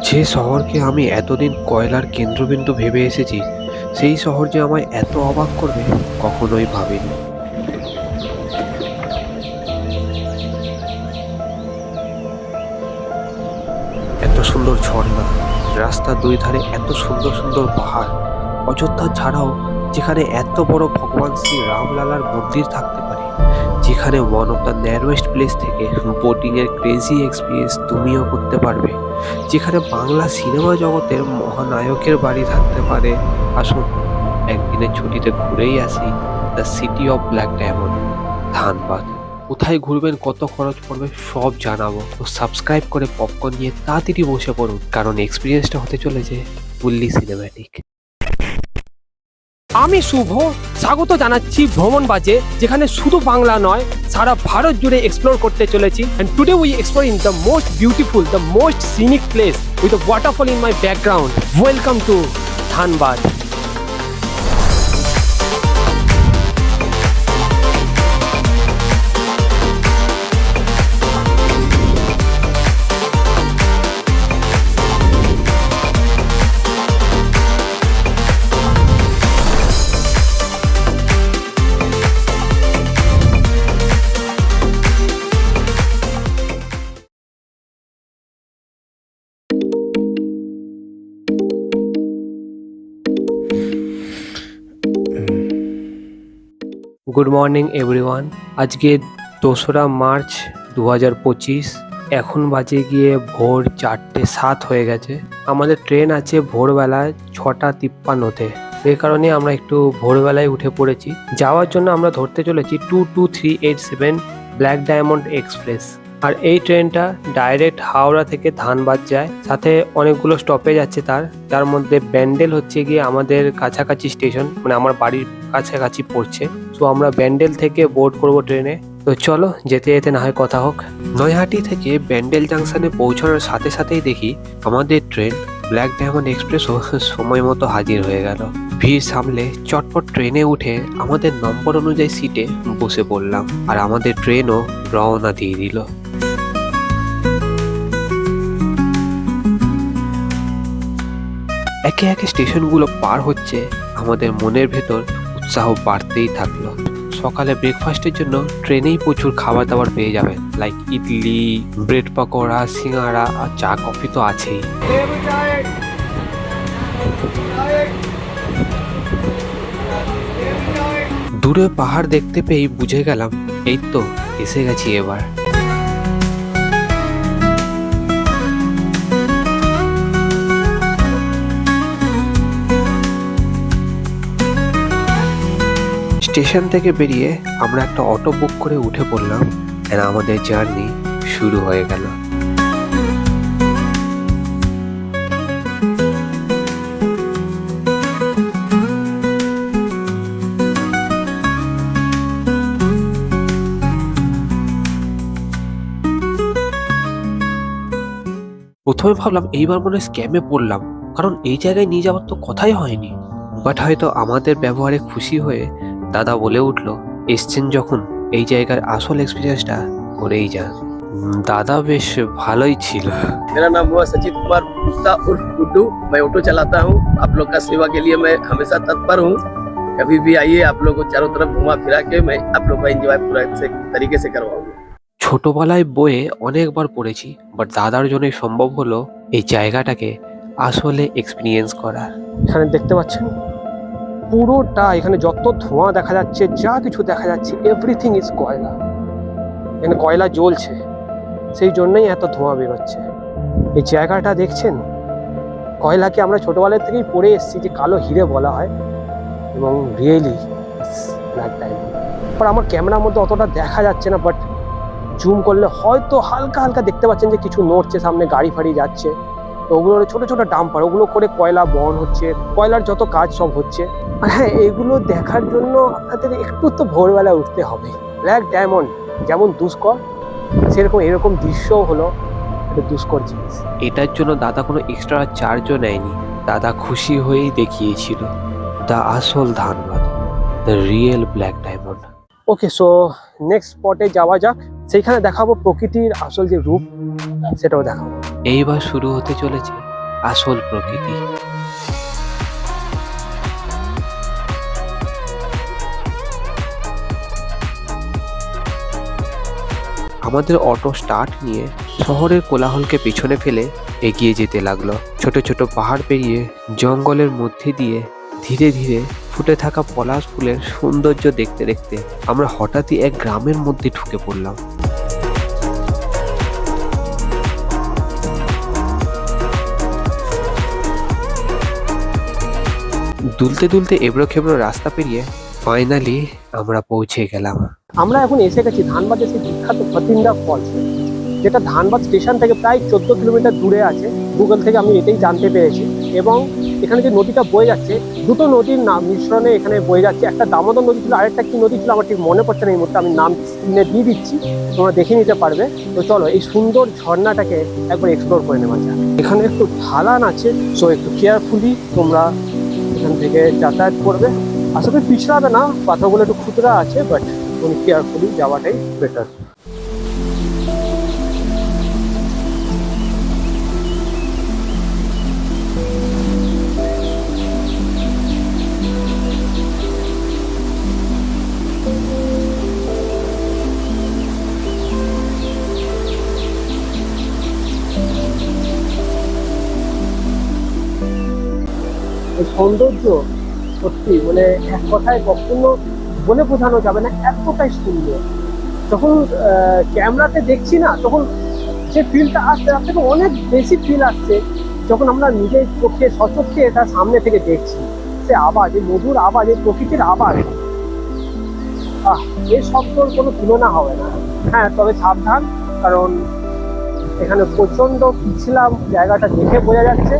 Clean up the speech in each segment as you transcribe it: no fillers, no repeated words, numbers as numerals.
যে শহরকে আমি এতদিন কয়লার কেন্দ্রবিন্দু ভেবে এসেছি, সেই শহর যে আমায় এত অবাক করবে কখনোই ভাবিনি। এত সুন্দর ঝর্ণা, রাস্তার দুই ধারে এত সুন্দর সুন্দর পাহাড়, অযোধ্যা ছাড়াও যেখানে এত বড় ভগবান শ্রী রামলালার মন্দির থাকতে পারে, যেখানে ওয়ান অফ দ্য ন্যারোয়েস্ট প্লেস থেকে বোটিং এর ক্রেজি এক্সপিরিয়েন্স তুমিও করতে পারবে, যেখানে বাংলা সিনেমা জগতের মহানায়কের বাড়ি থাকতে পারে। আসুন একদিনের ছুটিতে ঘুরেই আসি the city of black diamond, Dhanbad. কোথায় ঘুরবেন, কত খরচ পড়বে, সব জানাবো। তো সাবস্ক্রাইব করে পপকর্ন নিয়ে তাড়াতাড়ি বসে পড়ুন, কারণ এক্সপিরিয়েন্সটা হতে চলেছে ফুললি সিনেম্যাটিক। আমি শুভ স্বাগত জানাচ্ছি ভ্রমণ বাজে, যেখানে শুধু বাংলা নয় সারা ভারত জুড়ে এক্সপ্লোর করতে চলেছি। And today we exploring the most beautiful, the most scenic place with a waterfall in my background. Welcome to Dhanbad. Good morning everyone. আজকে 2রা মার্চ 2025। এখন বাজে গিয়ে ভোর 4:07 হয়ে গেছে। আমাদের ট্রেন আছে ভোরবেলায় 6:53-তে। এই কারণে আমরা একটু ভোরবেলায় উঠে পড়েছি। যাওয়ার জন্য আমরা ধরতে চলেছি 22387 ব্ল্যাক ডায়মন্ড এক্সপ্রেস। আর এই ট্রেনটা ডাইরেক্ট হাওড়া থেকে ধানবাদ যায়, সাথে অনেকগুলো স্টপেজ আছে তার মধ্যে ব্যান্ডেল হচ্ছে গিয়ে আমাদের কাছাকাছি স্টেশন, মানে আমার বাড়ির কাছাকাছি পড়ছে। তো আমরা ব্যান্ডেল থেকে বোর্ড করব ট্রেনে। তো চলো যেতে যেতে না হয় কথা হোক। নৈহাটি থেকে ব্যান্ডেল জাংশনে পৌঁছানোর সাথে সাথেই দেখি আমাদের ট্রেন ব্ল্যাক ডায়মন্ড এক্সপ্রেসও সময় মতো হাজির হয়ে গেল। ভিড় সামলে চটপট ট্রেনে উঠে আমাদের নম্বর অনুযায়ী সিটে বসে পড়লাম, আর আমাদের ট্রেনও রওনা দিয়ে দিল। একে একে স্টেশনগুলো পার হচ্ছে, আমাদের মনের ভেতর উৎসাহ বাড়তেই থাকলো। সকালে ব্রেকফাস্টের জন্য ট্রেনেই প্রচুর খাবার দাবার পেয়ে যাবেন, লাইক ইডলি, ব্রেড পকোড়া, সিঙ্গাড়া আর চা কফি তো আছেই। দূরে পাহাড় দেখতে পেয়ে বুঝে গেলাম এই তো এসে গেছি এবার। স্টেশন থেকে বেরিয়ে আমরা একটা অটো বুক করে উঠে পড়লাম, আর আমাদের জার্নি শুরু হয়ে গেল। প্রথমে ভাবলাম এইবার মনে হয় স্ক্যামে পড়লাম, কারণ এই জায়গায় নিয়ে যাওয়ার তো কথাই হয়নি। বাট হয়তো আমাদের ব্যবহারে খুশি হয়ে দাদা বলে উঠলো, এসছেন যখন এই জায়গার আসল এক্সপিরিয়েন্সটা করেই যান। দাদা বেশ ভালোই ছিল। मेरा नाम हुआ सचित कुमार गुप्ता उर्फ गुड्डू। मैं ऑटो चलाता हूँ। आप लोग का सेवा के लिए मैं हमेशा तत्पर हूँ। कभी भी आइए, आप लोग को चारों तरफ घुमा फिरा के मैं आप लोग का एंजॉय पूरा तरीके से करवाऊंगा। ছোটবেলায় বইয়ে অনেকবার পড়েছি, বাট দাদার জন্যই সম্ভব হলো এই জায়গাটাকে আসলে এক্সপিরিয়েন্স করার। এখানে দেখতে পাচ্ছেন পুরোটা, এখানে যত ধোঁয়া দেখা যাচ্ছে, যা কিছু দেখা যাচ্ছে, এভরিথিং ইজ কয়লা। এখানে কয়লা জ্বলছে, সেই জন্যই এত ধোঁয়া বেরোচ্ছে। এই জায়গাটা দেখছেন, কয়লাকে আমরা ছোটবেলার থেকেই পড়ে এসেছি যে কালো হিরে বলা হয়, এবং রিয়েলি ব্ল্যাক ডায়মন্ড। বাট আমার ক্যামেরার মধ্যে অতটা দেখা যাচ্ছে না, বাট জুম করলে হয়তো হালকা হালকা দেখতে পাচ্ছেন যে কিছু নড়ছে, সামনে গাড়ি ফাড়ি যাচ্ছে। তো ওগুলো ছোটো ছোটো ডাম্পার, ওগুলো করে কয়লা বহন হচ্ছে, কয়লার যত কাজ সব হচ্ছে। আর হ্যাঁ, এগুলো দেখার জন্য আপনাদের একটু তো ভোরবেলা উঠতে হবে। ব্ল্যাক ডায়মন্ড যেমন দুষ্কর, সেরকম এরকম দৃশ্যও হলো একটা দুষ্কর জিনিস। এটার জন্য দাদা কোনো এক্সট্রা চার্জও নেয়নি, দাদা খুশি হয়েই দেখিয়েছিল দ্য আসল Dhanbad, the real black diamond. Okay, so next স্পটে যাওয়া যাক। সেইখানে দেখাবো প্রকৃতির আসল যে রূপ, সেটাও দেখাবো। এইবার শুরু হতে চলেছে আসল প্রকৃতি। আমাদের অটো স্টার্ট নিয়ে শহরের কোলাহলকে পিছনে ফেলে এগিয়ে যেতে লাগলো। ছোট ছোট পাহাড় পেরিয়ে জঙ্গলের মধ্যে দিয়ে ধীরে ধীরে ফুটে থাকা পলাশ ফুলের সৌন্দর্য দেখতে দেখতে আমরা হঠাৎই এক গ্রামের মধ্যে ঢুকে পড়লাম। দুলতে দুলতে এবড়ো খেবড়ো রাস্তা পেরিয়ে ফাইনালি আমরা পৌঁছে গেলাম। আমরা এখন এসে গেছি ধানবাদের সেই বিখ্যাত ফতিন্দা ফলস, যেটা ধানবাদ স্টেশন থেকে প্রায় 14 কিলোমিটার দূরে আছে। গুগল থেকে আমি এটাই জানতে পেরেছি। এবং এখানে যে নদীটা বয়ে যাচ্ছে, দুটো নদীর নাম মিশ্রণে এখানে বয়ে যাচ্ছে। একটা দামোদর নদী ছিল, আরেকটা কি নদী ছিল আমার ঠিক মনে পড়ছে না এই মুহূর্তে। আমি নাম স্ক্রিনে দিয়ে দিচ্ছি, তোমরা দেখে নিতে পারবে। তো চলো এই সুন্দর ঝর্ণাটাকে একবার এক্সপ্লোর করে নেওয়া যায়। এখানে একটু ঢালান আছে, সো একটু কেয়ারফুলি তোমরা এখান থেকে যাতায়াত করবে। আশা করি পিছড়াবে না, পাথরগুলো একটু খুচরা আছে, বাট কেয়ারফুলি যাওয়াটাই বেটার। এই সৌন্দর্য সত্যি মানে এক কথায় কখনো বলে বোঝানো যাবে না, এতটাই সুন্দর। যখন ক্যামেরাতে দেখছি না, তখন যে ফিলটা আসছে তার থেকে অনেক বেশি ফিল আসছে যখন আমরা নিজের চোখে সচক্ষে এটা সামনে থেকে দেখছি। সে আওয়াজ, এই মধুর আওয়াজ, এই প্রকৃতির আওয়াজ, এই শব্দর কোনো তুলনা হবে না। হ্যাঁ, তবে সাবধান, কারণ এখানে প্রচন্ড পিছলা জায়গাটা দেখে বোঝা যাচ্ছে।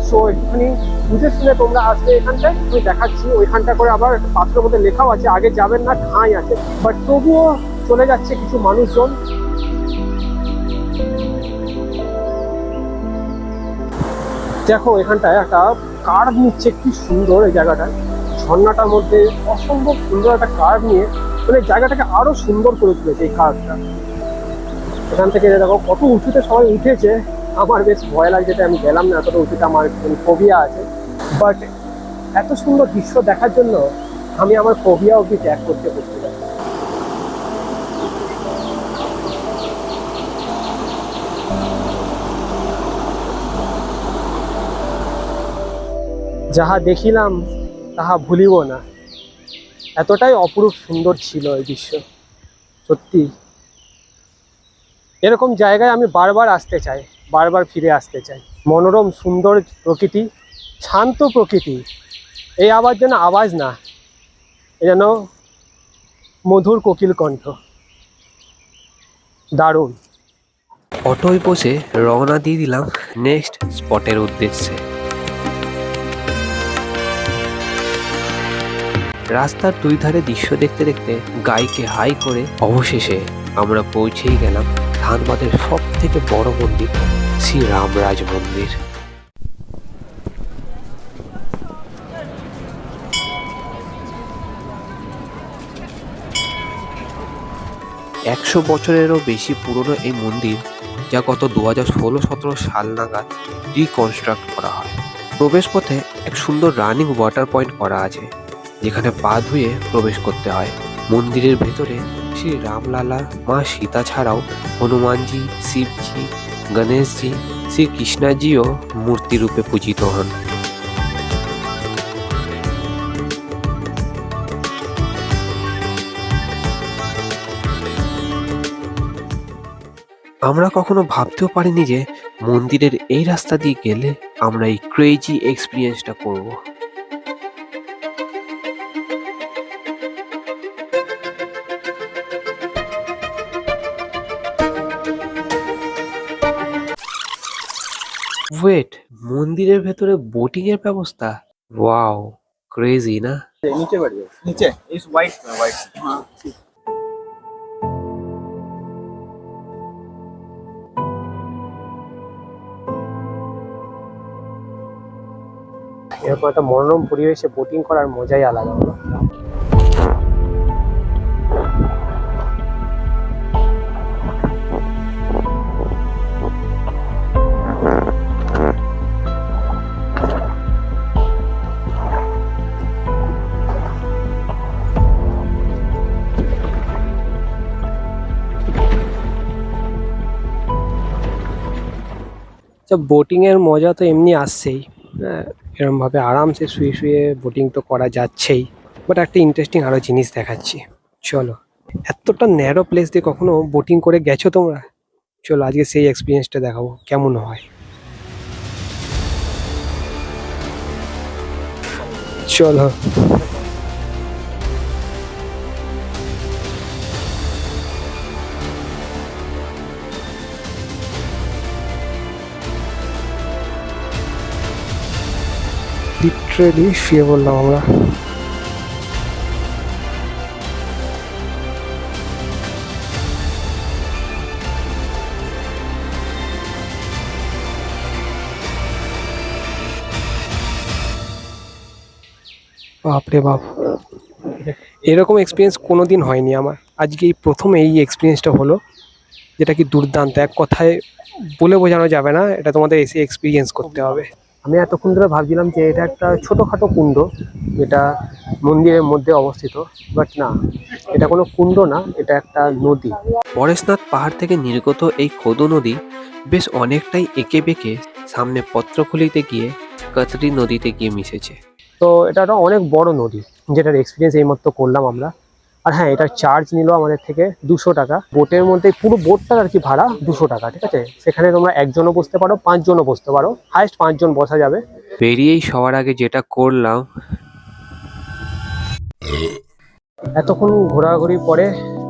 সো একটুখানি বুঝে শুনে তোমরা আসবে এখানটায়। আমি দেখাচ্ছি ওইখানটা করে আবার একটা পাথরের মধ্যে লেখাও আছে আগে যাবেন না, ঠাঁই আছে, বাট তবুও চলে যাচ্ছে কিছু মানুষজন। দেখো এখানটায় একটা কার্ভ নিচ্ছে, কি সুন্দর এই জায়গাটায়, ঝর্ণাটার মধ্যে অসম্ভব সুন্দর একটা কার্ভ নিয়ে মানে জায়গাটাকে আরো সুন্দর করে তুলেছে এই কার্ভটা। এখান থেকে দেখো কত উঁচুতে সবাই উঠেছে। আমার বেশ ভয় লাগছে, আমি গেলাম না এতটা উঁচুতে, আমার ফোবিয়া আছে। বাট এত সুন্দর দৃশ্য দেখার জন্য আমি আমার ফোবিয়া অবধি ত্যাগ করতে পারছিলাম। যাহা দেখিলাম তাহা ভুলিব না, এতটাই অপরূপ সুন্দর ছিল এই দৃশ্য। সত্যি এরকম জায়গায় আমি বারবার আসতে চাই, বারবার ফিরে আসতে চাই। মনোরম সুন্দর প্রকৃতি, শান্ত প্রকৃতি, এই আওয়াজ যেন আওয়াজ না, এ যেন মধুর কোকিল কণ্ঠ। দারুণ। অটোয় বসে রওনা দিয়ে দিলাম নেক্সট স্পটের উদ্দেশ্যে। রাস্তার দুই ধারে দৃশ্য দেখতে দেখতে গাইকে হাই করে অবশেষে আমরা পৌঁছেই গেলাম ধানবাদের সব থেকে বড় মন্দির, শ্রী রামরাজ মন্দির। একশো বছরেরও বেশি পুরনো এই মন্দির, যা গত 2016-17 সাল নাগাদ রিকনস্ট্রাক্ট করা হয়। প্রবেশ পথে এক সুন্দর রানিং ওয়াটার পয়েন্ট করা আছে, যেখানে পা ধুয়ে প্রবেশ করতে হয়। মন্দিরের ভেতরে শ্রী রামলালা, মা সীতা ছাড়াও হনুমানজি, শিবজি, গণেশজি, শ্রী কৃষ্ণাজিও মূর্তি রূপে পূজিত হন। আমরা কখনো ভাবতেও পারিনি যে মন্দিরের এই রাস্তা দিয়ে গেলে আমরা এই ক্রেজি এক্সপিরিয়েন্সটা করব। ওয়েট, মন্দিরের ভেতরে বোটিং এর ব্যবস্থা? ওয়াও, ক্রেজি না? नीचे बैठ जाओ, नीचे इस वाइट में, वाइट। हाँ ठीक। এরকম একটা মনোরম পরিবেশে বোটিং করার মজাই আলাদা হলো। আচ্ছা, বোটিংয়ের মজা তো এমনি আসছেই, হ্যাঁ, এরমভাবে আরামসে শুয়ে শুয়ে বোটিং তো করা যাচ্ছেই, বাট একটা ইন্টারেস্টিং আরও জিনিস দেখাচ্ছি। চলো, এতটা ন্যারো প্লেস দিয়ে কখনো বোটিং করে গেছো তোমরা? চলো আজকে সেই এক্সপিরিয়েন্সটা দেখাবো কেমন হয়। চলো। লিটারেলি শুয়ে বললাম আমরা। বাপরে বাপ, এরকম এক্সপিরিয়েন্স কোনোদিন হয়নি আমার, আজকে এই প্রথম এই এক্সপিরিয়েন্সটা হলো, যেটা কি দুর্দান্ত, এক কথায় বলে বোঝানো যাবে না, এটা তোমাদের এসে এক্সপিরিয়েন্স করতে হবে। আমি এতক্ষণ ধরে ভাবছিলাম যে এটা একটা ছোটোখাটো কুণ্ড যেটা মন্দিরের মধ্যে অবস্থিত, বাট না, এটা কোনো কুণ্ড না, এটা একটা নদী। পরেশনাথ পাহাড় থেকে নির্গত এই খোদো নদী বেশ অনেকটাই এঁকে বেঁকে সামনে পত্রখুলিতে গিয়ে কতরি নদীতে গিয়ে মিশেছে। তো এটা একটা অনেক বড় নদী, যেটার এক্সপিরিয়েন্স এইমাত্র করলাম আমরা। আর হ্যাঁ, এটার চার্জ নিল আমাদের থেকে 200 টাকা। বোটের মধ্যে পুরো বোটটার আর কি ভাড়া 200 টাকা, ঠিক আছে? সেখানে তোমরা একজনও বসতে পারো, 5 জনও বসতে পারো, হাইস্ট 5 জন বসা যাবে। বেরিয়েই সবার আগে যেটা করলাম, এতক্ষণ ঘোরাঘুরি পরে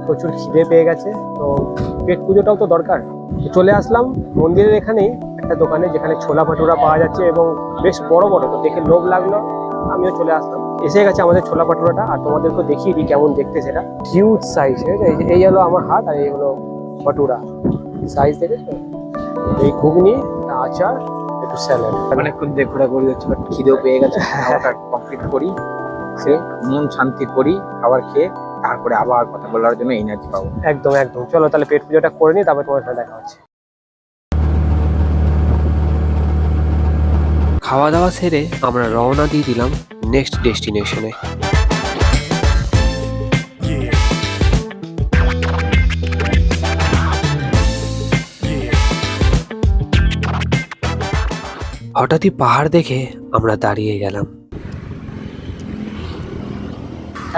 প্রচুর খিদে পেয়ে গেছে, তো পেট পুজোটাও তো দরকার। তো চলে আসলাম মন্দিরের এখানেই একটা দোকানে, যেখানে ছোলা ভাটুরা পাওয়া যাচ্ছে এবং বেশ বড় বড়, তো দেখে লোভ লাগলো, আমিও চলে আসলাম। এসে গেছে আমাদের ছোলা ভাটুরাটা, আর তোমাদেরকে দেখিয়ে দিই কেমন দেখতে সেটা। হিউজ সাইজ, এই হলো আমার হাত, আর এই হলো ভাটুরা সাইজ, দেখেছো? এই ঘুগনি, আচার, একটু স্যালাড। অনেকক্ষণ দিয়ে ঘোরাঘুরি হচ্ছে, বাট খিদেও পেয়ে গেছে। খাওয়াটা কমপ্লিট করি, সে মন শান্তি করি, খাবার খেয়ে তারপরে আবার কথা বলার জন্য এনার্জি পাবো। একদম একদম, চলো তাহলে পেট পুজোটা করে নিই, তারপরে তোমার সাথে দেখা হচ্ছে। খাওয়া দাওয়া সেরে আমরা রওনা দিয়ে দিলাম নেক্সট ডেস্টিনেশনে। হঠাৎই পাহাড় দেখে আমরা দাঁড়িয়ে গেলাম।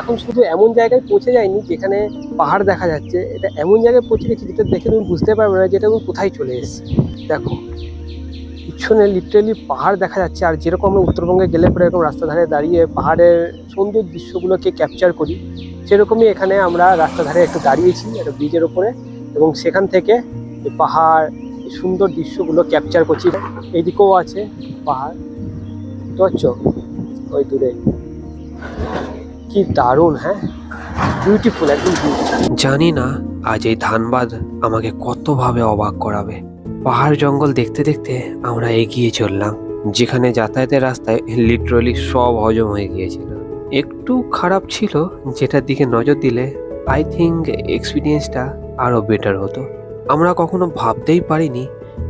এখন শুধু এমন জায়গায় পৌঁছে যায়নি যেখানে পাহাড় দেখা যাচ্ছে, এটা এমন জায়গায় পৌঁছে গেছি যেটা দেখে তুমি বুঝতে পারবে না যেটা তুমি কোথায় চলে এসেছি। দেখো, পিছনে লিটারেলি পাহাড় দেখা যাচ্ছে, আর যেরকম আমরা উত্তরবঙ্গে গেলে পরে এরকম রাস্তা ধারে দাঁড়িয়ে পাহাড়ের সুন্দর দৃশ্যগুলোকে ক্যাপচার করি, সেরকমই এখানে আমরা রাস্তা ধারে একটু দাঁড়িয়েছি একটা ব্রিজের ওপরে, এবং সেখান থেকে এই পাহাড়, এই সুন্দর দৃশ্যগুলো ক্যাপচার করছি। এইদিকেও আছে পাহাড়, বুঝতে পারছো? ওই দূরে কি দারুণ, হ্যাঁ, বিউটিফুল, একদম বিউটিফুল। জানি না আজ এই ধানবাদ আমাকে কতভাবে অবাক করাবে। পাহাড় জঙ্গল দেখতে দেখতে আমরা এগিয়ে চললাম, যেখানে যাতায়াতের রাস্তায় লিটারালি সব হজম হয়ে গিয়েছিল। একটু খারাপ ছিল, যেটার দিকে নজর দিলে আই থিঙ্ক এক্সপিরিয়েন্সটা আরো বেটার হতো। আমরা কখনো ভাবতেই পারিনি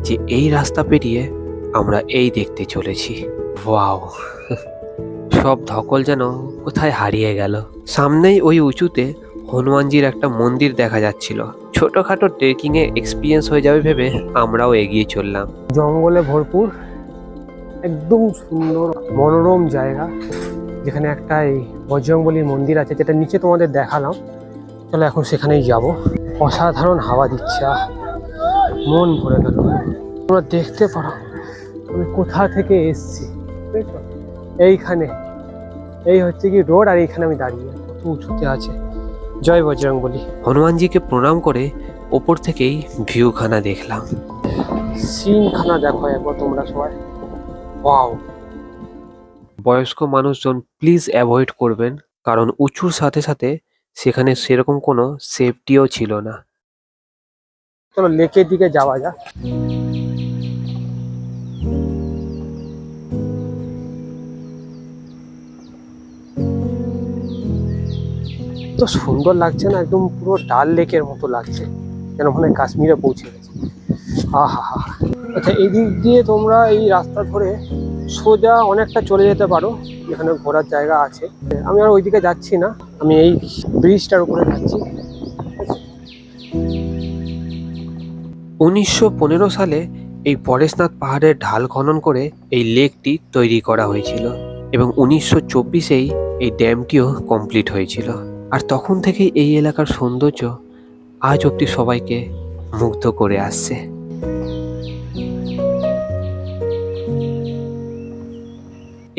যে এই রাস্তা পেরিয়ে আমরা এই দেখতে চলেছি। ওয়াও, সব ধকল যেন কোথায় হারিয়ে গেল। সামনেই ওই উঁচুতে হনুমানজির একটা মন্দির দেখা যাচ্ছিল। ছোটখাটো ট্রেকিং এ এক্সপিরিয়েন্স হয়ে যাবে ভেবে আমরাও এগিয়ে চললাম। জঙ্গলে ভরপুর, একদম সুন্দর মনোরম জায়গা, যেখানে একটা এই বজরংবলীর মন্দির আছে, যেটা নিচে তোমাদের দেখালাম। চলো এখন সেখানেই যাব। অসাধারণ হাওয়া দিচ্ছে, মন ভরে গেল। তোমরা দেখতে পারো আমি কোথা থেকে এসছি, বুঝেছো? এইখানে, এই হচ্ছে কি রোড, আর এইখানে আমি দাঁড়িয়ে, কত উঁচুতে আছে। জয় বজরংবলী। হনুমানজিকে প্রণাম করে ওপর থেকেই ভিউখানা দেখলাম। সিনখানা দেখো একবার তোমরা সবাই, ওয়াও। বয়স্ক মানুষজন প্লিজ অ্যাভয়েড করবেন, কারণ উঁচুর সাথে সাথে সেখানে সেরকম কোনো সেফটিও ছিল না। চলো লেকের দিকে যাওয়া যাক। তো সুন্দর লাগছে না, একদম পুরো ডাল লেকের মতো লাগছে, যেন মনে হয় কাশ্মীরে পৌঁছে গেছে। আহা হা। আচ্ছা, এই দিক দিয়ে তোমরা এই রাস্তা ধরে সোজা অনেকটা চলে যেতে পারো, যেখানে ঘোরার জায়গা আছে। আমি আর ওইদিকে যাচ্ছি না, আমি এই ব্রিজটার উপরে যাচ্ছি। 1915 সালে এই পরেশনাথ পাহাড়ের ঢাল খনন করে এই লেকটি তৈরি করা হয়েছিল এবং 1924-এই এই ড্যামটিও কমপ্লিট হয়েছিল। আর তখন থেকেই এই এলাকার সৌন্দর্য আজ অবধি সবাইকে মুগ্ধ করে আসছে।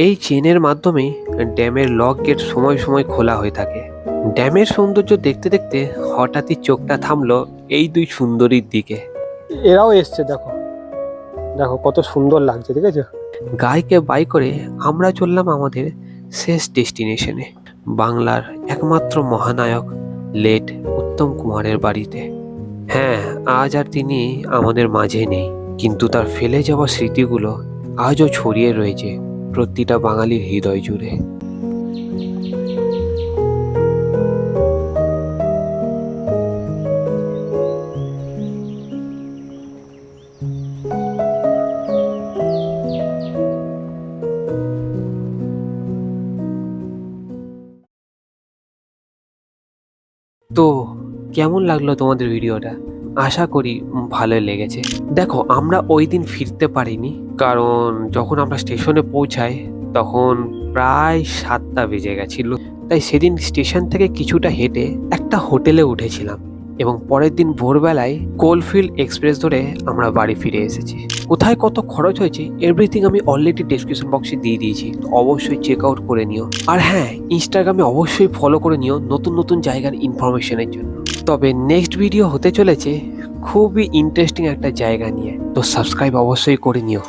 এই চেনের মাধ্যমে ড্যামের লক গেট সময় সময় খোলা হয়ে থাকে। ড্যামের সৌন্দর্য দেখতে দেখতে হঠাৎই চোখটা থামলো এই দুই সুন্দরীর দিকে। এরাও এসছে, দেখো দেখো কত সুন্দর লাগছে, ঠিক আছে। গাইকে বাই করে আমরা চললাম আমাদের শেষ ডেস্টিনেশনে, বাংলার একমাত্র মহানায়ক লেট উত্তম কুমারের বাড়িতে। হ্যাঁ, আজ আর তিনি আমাদের মাঝে নেই, কিন্তু তার ফেলে যাওয়া স্মৃতিগুলো আজও ছড়িয়ে রয়েছে প্রতিটা বাঙালির হৃদয় জুড়ে। তো কেমন লাগলো তোমাদের ভিডিওটা? আশা করি ভালো লেগেছে। দেখো, আমরা ওই দিন ফিরতে পারিনি, কারণ যখন আমরা স্টেশনে পৌঁছাই তখন প্রায় 7টা বেজে গেছিল। তাই সেদিন স্টেশন থেকে কিছুটা হেঁটে একটা হোটেলে উঠেছিলাম এবং পরের দিন ভোরবেলায় কোলফিল্ড এক্সপ্রেস ধরে আমরা বাড়ি ফিরে এসেছি। কোথায় কত খরচ হয়েছে এভরিথিং আমি অলরেডি ডেসক্রিপশন বক্সে দিয়ে দিয়েছি, তো অবশ্যই চেক আউট করে নিও। আর হ্যাঁ, ইনস্টাগ্রামে অবশ্যই ফলো করে নিও নতুন নতুন জায়গার ইনফরমেশনের জন্য। তবে নেক্সট ভিডিও হতে চলেছে খুবই ইন্টারেস্টিং একটা জায়গা নিয়ে, তো সাবস্ক্রাইব অবশ্যই করে নিও।